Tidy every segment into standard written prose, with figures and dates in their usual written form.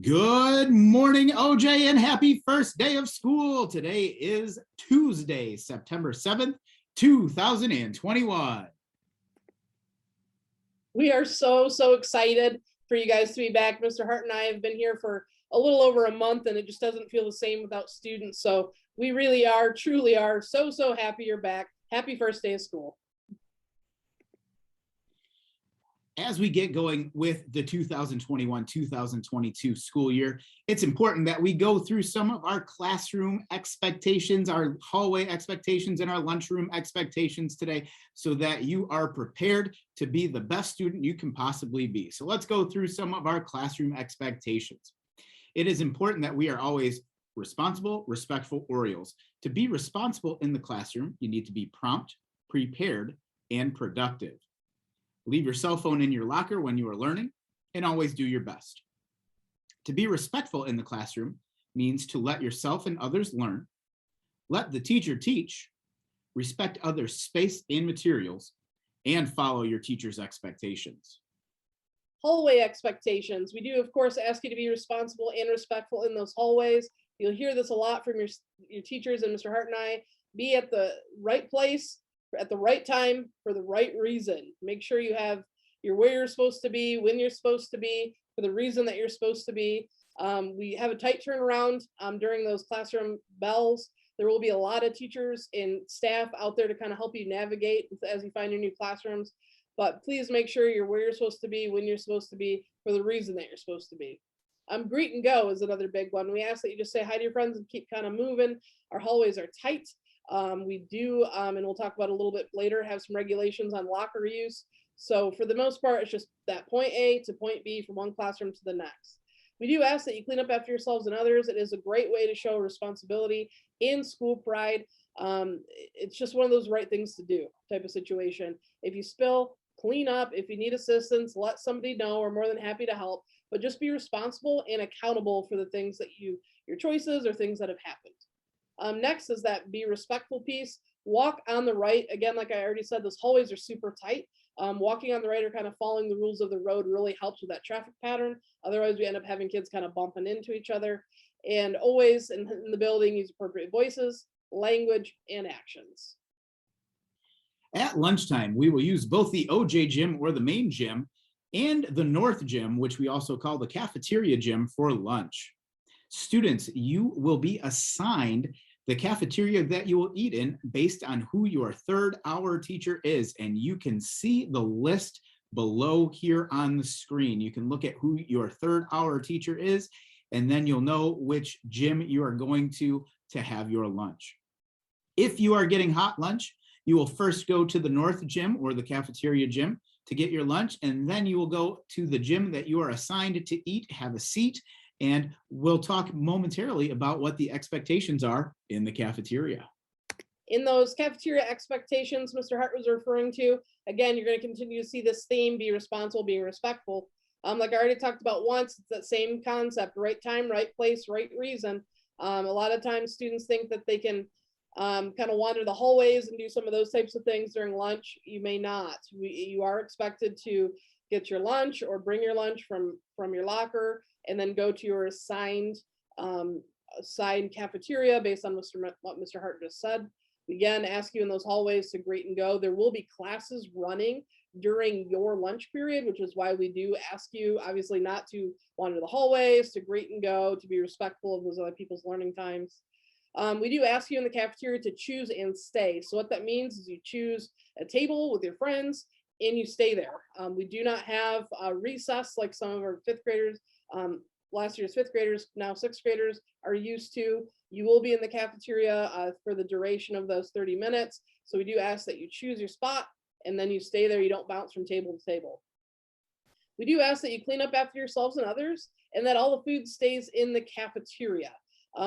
Good morning, OJ, and happy first day of school. Today is Tuesday, September 7th, 2021. We are so excited for you guys to be back. Mr. Hart and I have been here for a little over a month, and it just doesn't feel the same without students. So we really are, truly are so happy you're back. Happy first day of school. As we get going with the 2021-2022 school year, it's important that we go through some of our classroom expectations, our hallway expectations, and our lunchroom expectations today so that you are prepared to be the best student you can possibly be. So let's go through some of our classroom expectations. It is important that we are always responsible, respectful Orioles. To be responsible in the classroom, you need to be prompt, prepared, and productive. Leave your cell phone in your locker when you are learning, and always do your best. To be respectful in the classroom means to let yourself and others learn, let the teacher teach, respect others' space and materials, and follow your teacher's expectations. Hallway expectations. We do, of course, ask you to be responsible and respectful in those hallways. You'll hear this a lot from your teachers and Mr. Hart and I. Be at the right place at the right time for the right reason. Make sure you're where you're supposed to be, when you're supposed to be, for the reason that you're supposed to be. We have a tight turnaround during those classroom bells. There will be a lot of teachers and staff out there to kind of help you navigate as you find your new classrooms. But please make sure you're where you're supposed to be, when you're supposed to be, for the reason that you're supposed to be. Greet and go is another big one. We ask that you just say hi to your friends and keep kind of moving. Our hallways are tight. We do, and we'll talk about a little bit later, have some regulations on locker use. So for the most part, it's just that point A to point B from one classroom to the next. We do ask that you clean up after yourselves and others. It is a great way to show responsibility and school pride. It's just one of those right things to do type of situation. If you spill, clean up. If you need assistance, let somebody know. We're more than happy to help, but just be responsible and accountable for the things that your choices or things that have happened. Next is that be respectful piece. Walk on the right. Again, like I already said, those hallways are super tight. Walking on the right or kind of following the rules of the road really helps with that traffic pattern. Otherwise, we end up having kids kind of bumping into each other. And always in the building, use appropriate voices, language, and actions. At lunchtime, we will use both the OJ gym or the main gym and the North gym, which we also call the cafeteria gym, for lunch. Students, you will be assigned the cafeteria that you will eat in based on who your third hour teacher is. And you can see the list below here on the screen. You can look at who your third hour teacher is, and then you'll know which gym you are going to have your lunch. If you are getting hot lunch, you will first go to the North gym or the cafeteria gym to get your lunch, and then you will go to the gym that you are assigned to eat, have a seat, and we'll talk momentarily about what the expectations are in the cafeteria. In those cafeteria expectations Mr. Hart was referring to, again, you're going to continue to see this theme, be responsible, being respectful. Like I already talked about once, it's that same concept, right time, right place, right reason. A lot of times students think that they can kind of wander the hallways and do some of those types of things during lunch. You may not. You are expected to get your lunch or bring your lunch from your locker and then go to your assigned cafeteria based on what Mr. Hart just said. We again ask you in those hallways to greet and go. There will be classes running during your lunch period, which is why we do ask you, obviously, not to wander the hallways, to greet and go, to be respectful of those other people's learning times. We do ask you in the cafeteria to choose and stay. So what that means is you choose a table with your friends and you stay there. We do not have a recess like some of our fifth graders, last year's fifth graders, now sixth graders are used to. You will be in the cafeteria for the duration of those 30 minutes. So we do ask that you choose your spot and then you stay there. You don't bounce from table to table. We do ask that you clean up after yourselves and others and that all the food stays in the cafeteria.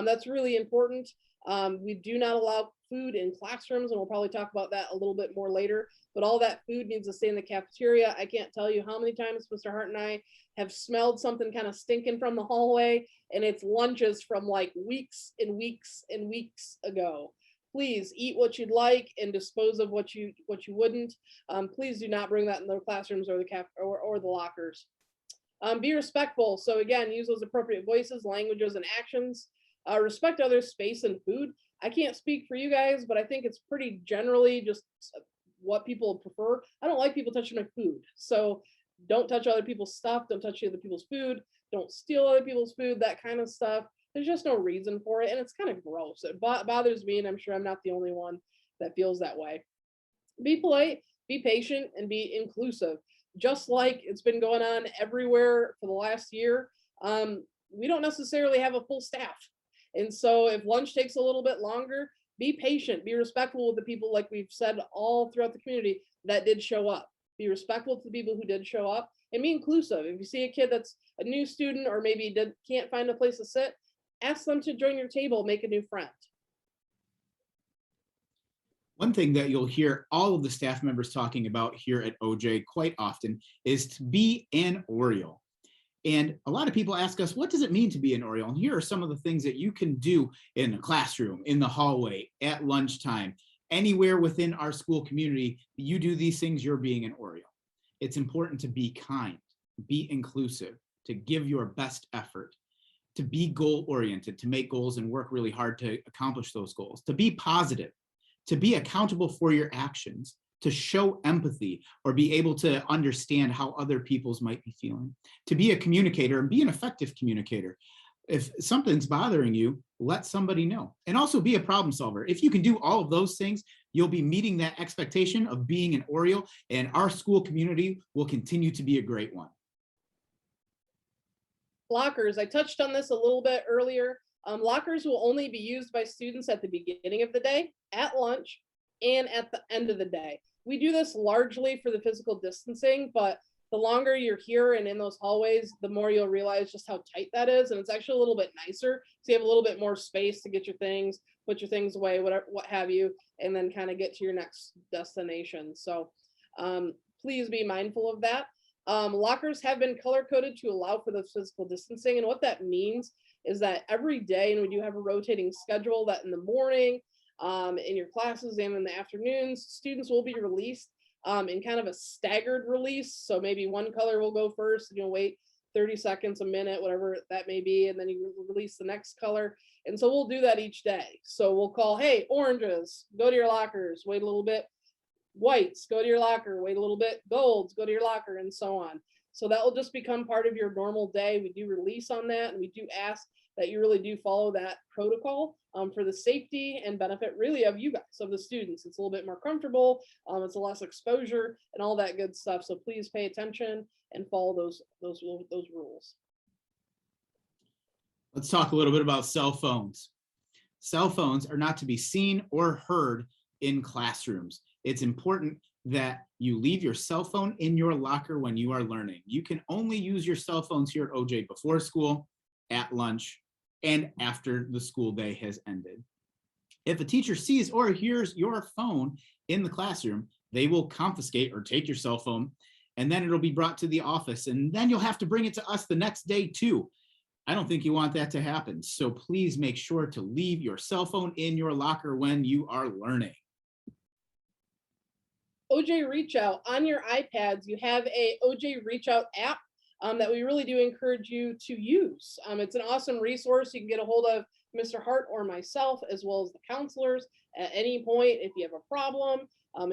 That's really important. We do not allow food in classrooms, and we'll probably talk about that a little bit more later, but all that food needs to stay in the cafeteria. I can't tell you how many times Mr. Hart and I have smelled something kind of stinking from the hallway, and it's lunches from like weeks and weeks and weeks ago. Please eat what you'd like and dispose of what you wouldn't. Please do not bring that in the classrooms or the lockers. Be respectful. So again, use those appropriate voices, languages, and actions. Respect others' space and food. I can't speak for you guys, but I think it's pretty generally just what people prefer. I don't like people touching my food. So don't touch other people's stuff. Don't touch other people's food. Don't steal other people's food, that kind of stuff. There's just no reason for it. And it's kind of gross. It bothers me. And I'm sure I'm not the only one that feels that way. Be polite, be patient, and be inclusive. Just like it's been going on everywhere for the last year, we don't necessarily have a full staff. And so if lunch takes a little bit longer, be patient, be respectful with the people, like we've said all throughout the community, that did show up. Be respectful to the people who did show up, and be inclusive. If you see a kid that's a new student or maybe can't find a place to sit, ask them to join your table, make a new friend. One thing that you'll hear all of the staff members talking about here at OJ quite often is to be an Oriole. And a lot of people ask us, what does it mean to be an Oriole? And here are some of the things that you can do in the classroom, in the hallway, at lunchtime, anywhere within our school community. You do these things, you're being an Oriole. It's important to be kind, be inclusive, to give your best effort, to be goal-oriented, to make goals and work really hard to accomplish those goals, to be positive, to be accountable for your actions, to show empathy or be able to understand how other people's might be feeling, to be a communicator and be an effective communicator. If something's bothering you, let somebody know. And also be a problem solver. If you can do all of those things, you'll be meeting that expectation of being an Oriole, and our school community will continue to be a great one. Lockers, I touched on this a little bit earlier. Lockers will only be used by students at the beginning of the day, at lunch, and at the end of the day. We do this largely for the physical distancing, but the longer you're here and in those hallways, the more you'll realize just how tight that is. And it's actually a little bit nicer. So you have a little bit more space to get your things, put your things away, whatever, what have you, and then kind of get to your next destination. So please be mindful of that. Lockers have been color coded to allow for the physical distancing. And what that means is that every day, and we do have a rotating schedule, that in the morning, in your classes and in the afternoons, students will be released in kind of a staggered release. So maybe one color will go first, and you'll wait 30 seconds, a minute, whatever that may be, and then you release the next color. And so we'll do that each day. So we'll call, hey, oranges, go to your lockers, wait a little bit. Whites, go to your locker, wait a little bit. Golds, go to your locker, and so on. So that will just become part of your normal day. We do release on that, and we do ask that you really do follow that protocol for the safety and benefit really of you guys, of the students. It's a little bit more comfortable, it's a less exposure and all that good stuff. So please pay attention and follow those rules. Let's talk a little bit about cell phones. Cell phones are not to be seen or heard in classrooms. It's important that you leave your cell phone in your locker when you are learning. You can only use your cell phones here at OJ before school, at lunch, and after the school day has ended. If a teacher sees or hears your phone in the classroom, they will confiscate or take your cell phone, and then it'll be brought to the office, and then you'll have to bring it to us the next day too. I don't think you want that to happen. So please make sure to leave your cell phone in your locker when you are learning. OJ Reach Out, on your iPads, you have a OJ Reach Out app that we really do encourage you to use. It's an awesome resource. You can get a hold of Mr. Hart or myself, as well as the counselors at any point if you have a problem,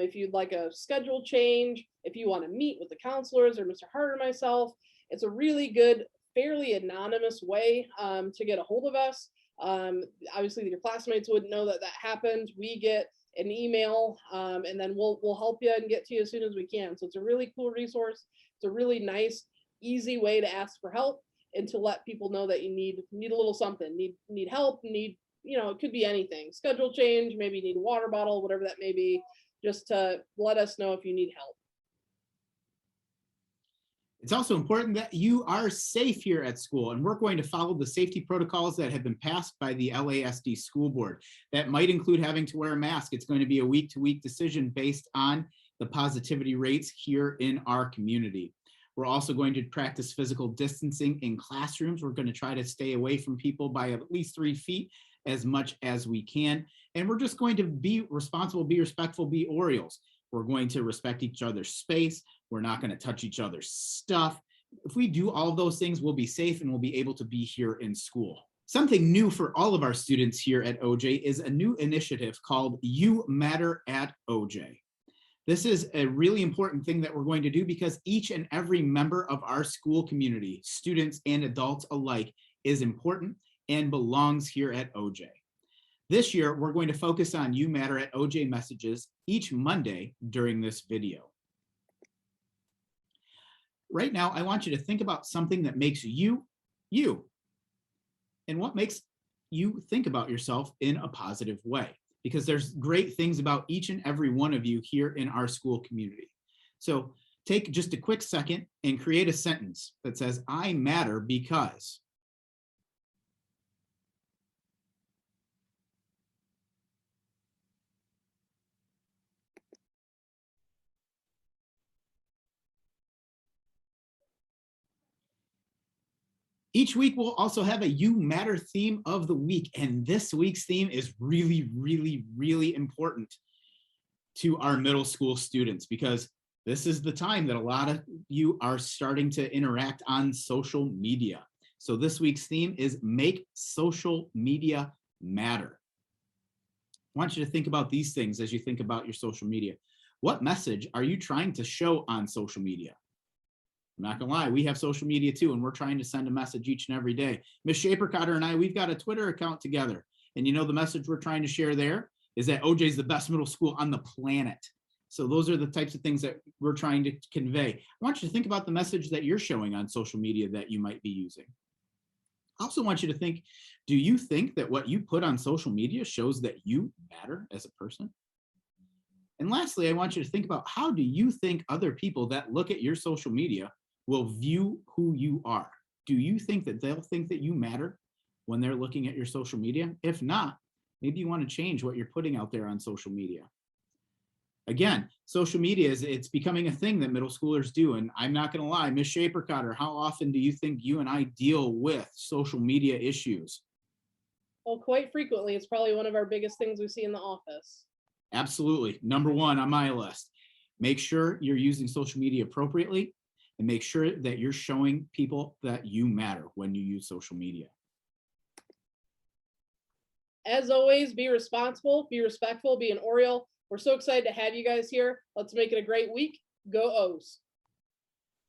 if you'd like a schedule change, if you want to meet with the counselors or Mr. Hart or myself. It's a really good, fairly anonymous way to get a hold of us. Obviously, your classmates wouldn't know that that happened. We get an email, and then we'll help you and get to you as soon as we can. So it's a really cool resource. It's a really nice, easy way to ask for help and to let people know that you need a little something, need help, it could be anything, schedule change, maybe you need a water bottle, whatever that may be, just to let us know if you need help. It's also important that you are safe here at school, and we're going to follow the safety protocols that have been passed by the LASD school board. That might include having to wear a mask. It's going to be a week-to-week decision based on the positivity rates here in our community. We're also going to practice physical distancing in classrooms. We're going to try to stay away from people by at least 3 feet as much as we can. And we're just going to be responsible, be respectful, be Orioles. We're going to respect each other's space. We're not going to touch each other's stuff. If we do all of those things, we'll be safe and we'll be able to be here in school. Something new for all of our students here at OJ is a new initiative called You Matter at OJ. This is a really important thing that we're going to do because each and every member of our school community, students and adults alike, is important and belongs here at OJ. This year, we're going to focus on You Matter at OJ messages each Monday during this video. Right now, I want you to think about something that makes you, you, and what makes you think about yourself in a positive way, because there's great things about each and every one of you here in our school community. So take just a quick second and create a sentence that says, I matter because. Each week, we'll also have a You Matter theme of the week. And this week's theme is really, really, really important to our middle school students because this is the time that a lot of you are starting to interact on social media. So this week's theme is Make Social Media Matter. I want you to think about these things as you think about your social media. What message are you trying to show on social media? I'm not gonna lie, we have social media too, and we're trying to send a message each and every day. Miss Shaper-Cotter and I, we've got a Twitter account together. And you know the message we're trying to share there is that OJ is the best middle school on the planet. So those are the types of things that we're trying to convey. I want you to think about the message that you're showing on social media that you might be using. I also want you to think, do you think that what you put on social media shows that you matter as a person? And lastly, I want you to think about how do you think other people that look at your social media will view who you are? Do you think that they'll think that you matter when they're looking at your social media? If not, maybe you want to change what you're putting out there on social media. Again, social media it's becoming a thing that middle schoolers do. And I'm not going to lie, Miss Shaper-Cotter, how often do you think you and I deal with social media issues? Well, quite frequently. It's probably one of our biggest things we see in the office. Absolutely. Number one on my list. Make sure you're using social media appropriately and make sure that you're showing people that you matter when you use social media. As always, be responsible, be respectful, be an Oriole. We're so excited to have you guys here. Let's make it a great week. Go O's.